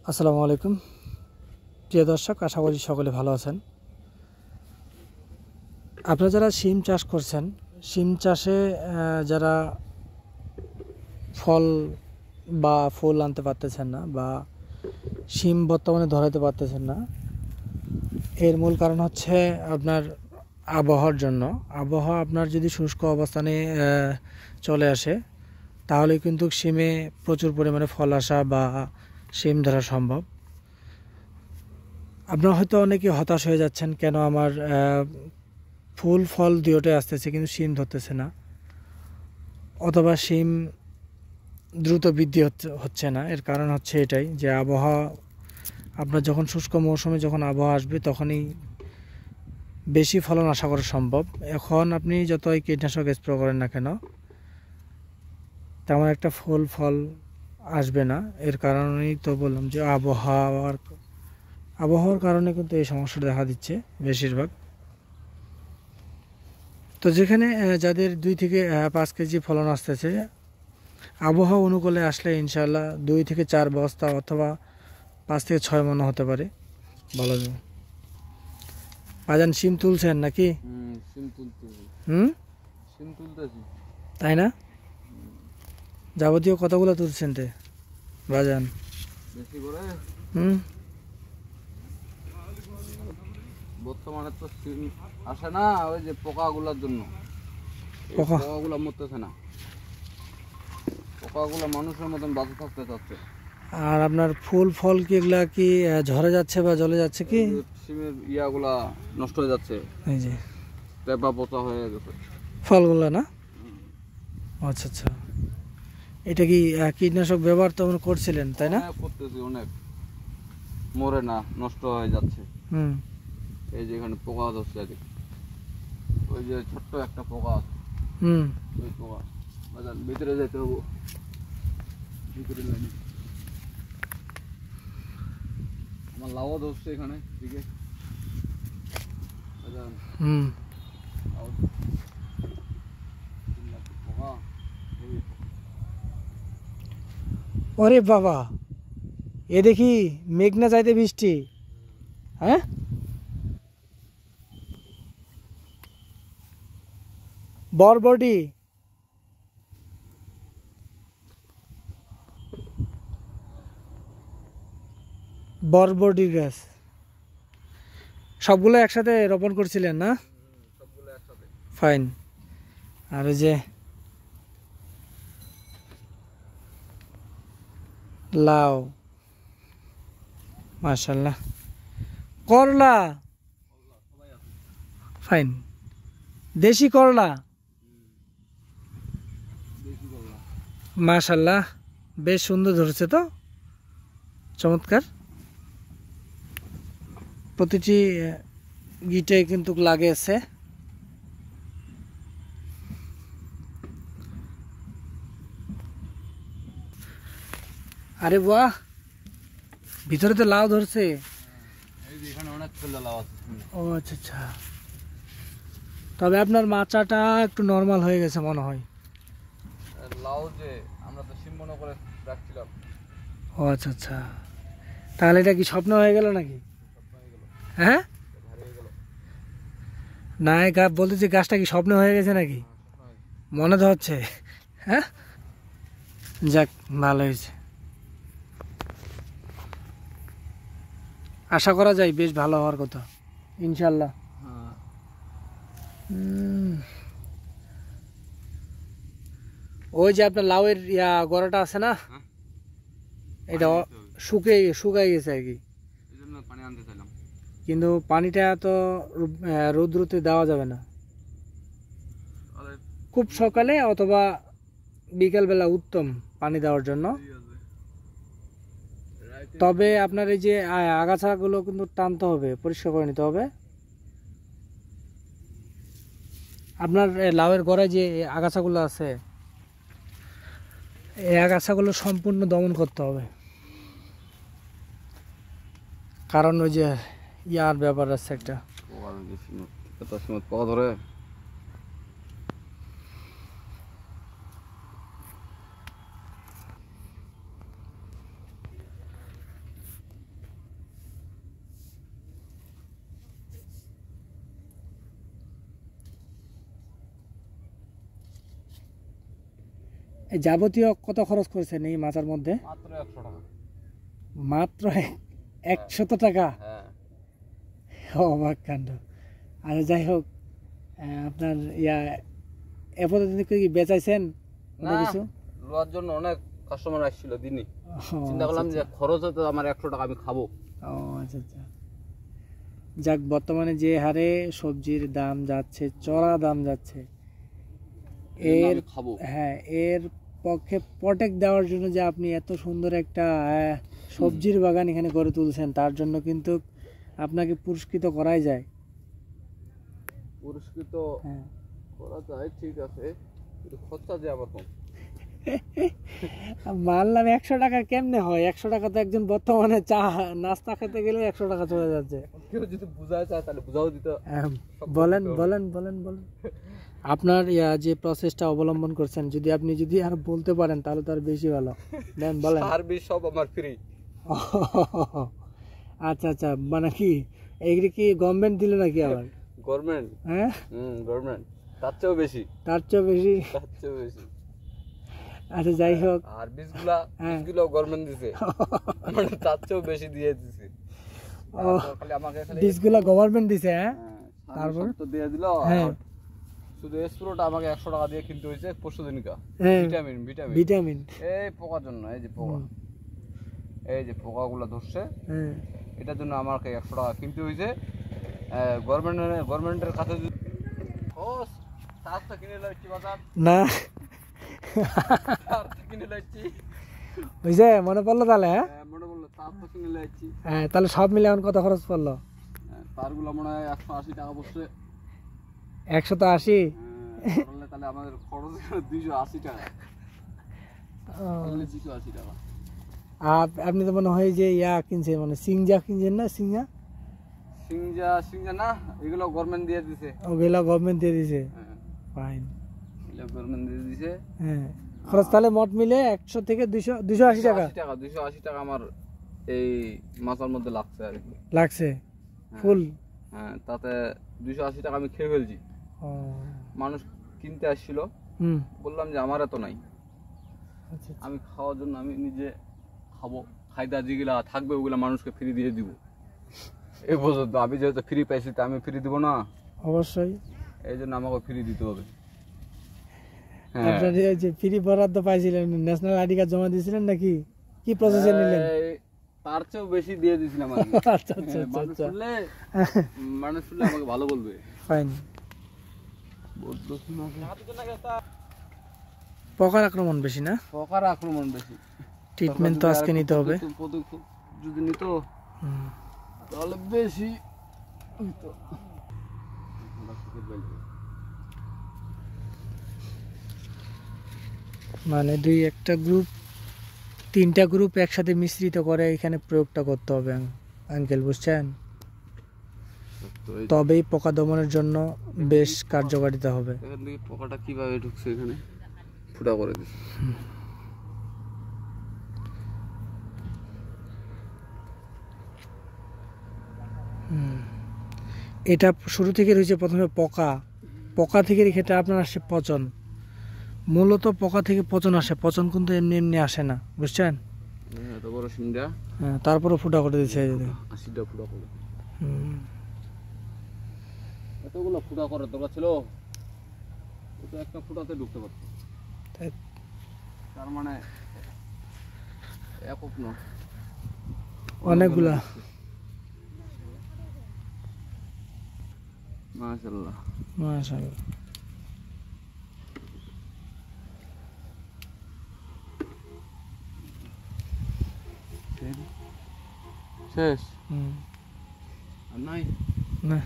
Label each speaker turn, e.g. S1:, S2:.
S1: আসসালামু আলাইকুম প্রিয় দর্শক, আশা করি সকলে ভালো আছেন। আপনারা যারা শিম চাষ করছেন, শিম চাষে যারা ফল বা ফুল আনতে পারতেছেন না বা শিম বর্তমানে ধরাতে পারতেছেন না, এর মূল কারণ হচ্ছে আপনার আবহাওয়ার জন্য। আবহাওয়া আপনার যদি শুষ্ক অবস্থানে চলে আসে, তাহলে কিন্তু শিমে প্রচুর পরিমাণে ফল আসা বা শিম ধরা সম্ভব। আপনারা হয়তো অনেকে হতাশ হয়ে যাচ্ছেন, কেন আমার ফুল ফল দুটোই আসতেছে কিন্তু শিম ধরতেছে না, অথবা শিম দ্রুত বৃদ্ধি হচ্ছে না। এর কারণ হচ্ছে এটাই যে আবহাওয়া, আপনার যখন শুষ্ক মৌসুমে যখন আবহাওয়া আসবে তখনই বেশি ফলন আশা করা সম্ভব। এখন আপনি যতই কীটনাশক স্প্রে করেন না কেন, তেমন একটা ফুল ফল আসবে না। এর কারণেই তো বললাম যে আবহাওয়ার কারণে কিন্তু এই সমস্যাটা দেখা দিচ্ছে বেশিরভাগ। তো যেখানে যাদের 2 থেকে 5 কেজি ফলন আসতেছে, আবহাওয়া অনুকূলে আসলে ইনশাআল্লাহ 2 থেকে 4 বস্তা অথবা 5 থেকে 6 মণ হতে পারে, বলা যায়। বাজান শিম তুলছেন নাকি?
S2: সিম তুলতেছি। সিম তুলতেছি।
S1: তাই না? যাবতীয় কতগুলো তুলছেন তে বাজান?
S2: বেশি করে বর্তমানে তো সিম আসে না, ওই যে পোকাগুলোর জন্য। পোকাগুলো মরতেছে না, পোকাগুলো মানুষের মতন বাঁচে থাকতে চাচ্ছে।
S1: আর আপনার ফুল ফল কি এগুলা কি ঝরে যাচ্ছে বা জ্বলে যাচ্ছে কি?
S2: সিমের ইয়াগুলা নষ্ট হয়ে যাচ্ছে,
S1: এই যে
S2: পেঁপা পচা হয়ে গেছে
S1: ফলগুলো না? আচ্ছা আচ্ছা, এটা কি কীটনাশক ব্যবহার তো করছিলেন তাই না?
S2: করতেছি, অনেক মরে না, নষ্ট হয়ে যাচ্ছে। এই যে এখানে পোকা ধরছে, ওই যে ছোট্ট একটা পোকা আছে, ওই পোকা। ভিতরে যেতে হবো, ভিতরে লাইনে আমার লাউ ধরছে এখানে দিকে।
S1: ওরে বাবা, এ দেখি মেঘনা চাইতে বৃষ্টি। হ্যাঁ, বরবটি বরবটি গাছ সবগুলো একসাথে রোপণ করছিলেন না?
S2: সবগুলো একসাথে।
S1: ফাইন। আর ওই যে লাউ, মাশাআল্লাহ। করলা, ফাইন। দেশি করলা, মাশাআল্লাহ, বেশ সুন্দর ধরেছে তো, চমৎকার। প্রতিটি গিটে কিন্তু লাগেছে। আরে বাহ, ভিতরে তো লাউ ধরছে। ও আচ্ছা আচ্ছা, তবে আপনার মাচাটা একটু নরমাল হয়ে গেছে মনে হয়।
S2: লাউ যে আমরা তো সিম মনে করে রাখছিলাম।
S1: ও আচ্ছা আচ্ছা, তাহলে এটা কি স্বপ্ন হয়ে গেল নাকি? হ্যাঁ, না বলতে যে গাছটা কি স্বপ্ন হয়ে গেছে নাকি মনে তো হচ্ছে। হ্যাঁ, যাক, ভালো হয়েছে। আশা করা যায় বেশ ভালো হওয়ার কথা ইনশাল্লাহ। ওই যে আপনার লাউয়ের গোড়াটা আছে না, এটা শুকাই গেছে আর কি, কিন্তু পানিটা তো রৌদ্রতে দেওয়া যাবে না। খুব সকালে অথবা বিকালবেলা উত্তম পানি দেওয়ার জন্য। তবে আপনার এই যে আগাছাগুলো কিন্তু টানতে হবে, পরিষ্কার করে নিতে হবে। আপনার লাউয়ের গোড়ায় যে আগাছাগুলো আছে, এই আগাছাগুলো সম্পূর্ণ দমন করতে হবে, কারণ ওই যে ইয়ার ব্যাপার আছে একটা।
S2: পোকা ধরে
S1: এই যাবতীয় কত খরচ করেছেন এই মাচার মধ্যে?
S2: মাত্র 100 টাকা।
S1: মাত্র 100 টাকা?
S2: হ্যাঁ।
S1: অবাক কাণ্ড। আচ্ছা যাই হোক, আপনার এ পর্যন্ত কি বেচাইছেন কোনো
S2: না,
S1: কিছু?
S2: লোয়ার জন্য অনেক কাস্টমার আসছিল দিনই।
S1: ও,
S2: চিন্তা করলাম
S1: আচ্ছা,
S2: যে খরচ হতো আমার 100 টাকা, আমি খাবো।
S1: ও আচ্ছা আচ্ছা। যাক, বর্তমানে যে হারে সবজির দাম যাচ্ছে, চড়া দাম যাচ্ছে,
S2: এই জন্য
S1: এর
S2: আমি খাবো।
S1: হ্যাঁ, এর পক্ষে প্রোটেক্ট দেওয়ার জন্য যে আপনি এত সুন্দর একটা সবজির বাগান এখানে গড়ে তুলছেন, তার জন্য কিন্তু আপনাকে পুরস্কৃত করাই যায়।
S2: পুরস্কৃত
S1: হ্যাঁ।
S2: করা যায়, ঠিক আছে, কিন্তু খরচা যে আমার কম।
S1: মানলাম 100 টাকা কেমনে হয়? 100 টাকা তো একজন বর্তমানে চা নাস্তা খেতে গেলে 100 টাকা চলে যাচ্ছে।
S2: কেউ যদি বুঝায় চায় তাহলে বুঝাও দিতে।
S1: বলেন বলেন বলেন বলেন, আপনার যে প্রসেসটা অবলম্বন করছেন, যদি আর বলতে পারেন তাহলে তো আর বেশি ভালো। দেন বলেন।
S2: সার্ভিস সব আমার ফ্রি।
S1: আচ্ছা আচ্ছা, মানে কি এইগুলি কি গভর্নমেন্ট দিল নাকি আবার?
S2: গভর্নমেন্ট?
S1: হ্যাঁ,
S2: গভর্নমেন্ট, তার চেয়েও বেশি।
S1: তার চেয়ে বেশি?
S2: তার চেয়েও বেশি।
S1: আচ্ছা যাই হোক,
S2: আর বীজগুলো গভর্নমেন্ট দিছে, মানে তার চেয়েও বেশি দিয়ে দিছে। খালি আমাকে
S1: বীজগুলো গভর্নমেন্ট দিছে? হ্যাঁ,
S2: তারপর তো দিয়ে দিল।
S1: হ্যাঁ,
S2: শুধু স্প্রেটা আমাকে 100 টাকা দিয়ে কিনতে হয়েছে পরশু দিনকা। ভিটামিন ভিটামিন
S1: ভিটামিন
S2: এই পোকার জন্য। এই যে পোকা, এই যে পোকাগুলো ধরছে, এটার জন্য আমাকে 100 টাকা কিনতে হয়েছে। গভর্নমেন্টের কাছে তার তো কিনে লাইছি বাজার
S1: না,
S2: তার তো কিনে লাইছি।
S1: বুঝছে? মনে পড়লো তাহলে? হ্যাঁ,
S2: মনে বললো তার তো কিনে লাইছি।
S1: হ্যাঁ, তাহলে সব মিলে এখন কত খরচ পড়লো?
S2: তারগুলো মনে হয় 180 টাকা পড়ছে।
S1: 180?
S2: তাহলে আমাদের খরচ 280 টাকা। 280 টাকা।
S1: আপনি তো মনে হয় যে কিনছেন, মানে সিংজা কিনছেন না? সিংজা
S2: না, এগুলো গভর্নমেন্ট দিয়ে দিছে।
S1: ওগুলো গভর্নমেন্ট দিয়ে দিছে? ফাইন,
S2: এগুলো গভর্নমেন্ট দিয়ে দিছে।
S1: হ্যাঁ, খরচ তাহলে মোট মিলে 100 থেকে 280 টাকা।
S2: 280 টাকা আমার এই মাছের মধ্যে লাগছে আর কি।
S1: লাগছে ফুল?
S2: হ্যাঁ, তাতে 280 টাকা আমি খেয়ে ফেলছি। মানুষ কিনতে আসছিল, বললাম যে আমার এত নাই, আমি খাওয়ার জন্য আমি নিজে খাবো, খাইদা যেগুলা থাকবে ওগুলা মানুষকে ফ্রি দিয়ে দিব। এই পর্যন্ত আমি যেহেতু ফ্রি পাইছি তা আমি ফ্রি দিব না? অবশ্যই, এই জন্য আমাকে ফ্রি দিতে হবে।
S1: আপনার যে ফ্রি বরাদ্দ পাইছিলেন, ন্যাশনাল আইডি কার্ড জমা দিয়েছিলেন নাকি? কি প্রসেসে নিলেন?
S2: তার চেয়েও বেশি দিয়ে দিয়েছিলাম আমি।
S1: আচ্ছা আচ্ছা আচ্ছা,
S2: মানুষ শুনলে আমাকে ভালো বলবে। ফাইন।
S1: পোকার আক্রমণ বেশি না?
S2: পোকার আক্রমণ বেশি।
S1: ট্রিটমেন্ট তো আজকে নিতে হবে।
S2: যদি নিত তাহলে বেশি হইতো।
S1: মানে তিনটা গ্রুপ একসাথে মিশ্রিত করে এখানে প্রয়োগটা করতে হবে আঙ্কেল, বুঝছেন? তবেই পোকা দমনের জন্য বেশ কার্যকারিতা হবে।
S2: এখান থেকে পোকাটা কিভাবে ঢুকছে এখানে, ফুটা করে দিচ্ছে।
S1: এটা শুরু থেকে রয়েছে প্রথমে পোকা থেকে ক্ষেত্রে আপনার আসে পচন। মূলত পোকা থেকে পচন আসে, পচন কিন্তু এমনি এমনি আসে না, বুঝছেন?
S2: এত বড় সিংড়া,
S1: হ্যাঁ, তারপরে ফুটা করে দিচ্ছে।
S2: 80টা ফুটা করে। এতগুলো ফুটা করার দরকার ছিল? ওটা একটা ফুটাতে ঢুকতে পারতো। তার মানে একক না,
S1: অনেকগুলা।
S2: মাশাআল্লাহ
S1: মাশাআল্লাহ।
S2: শেষ?
S1: আর
S2: নাই
S1: না।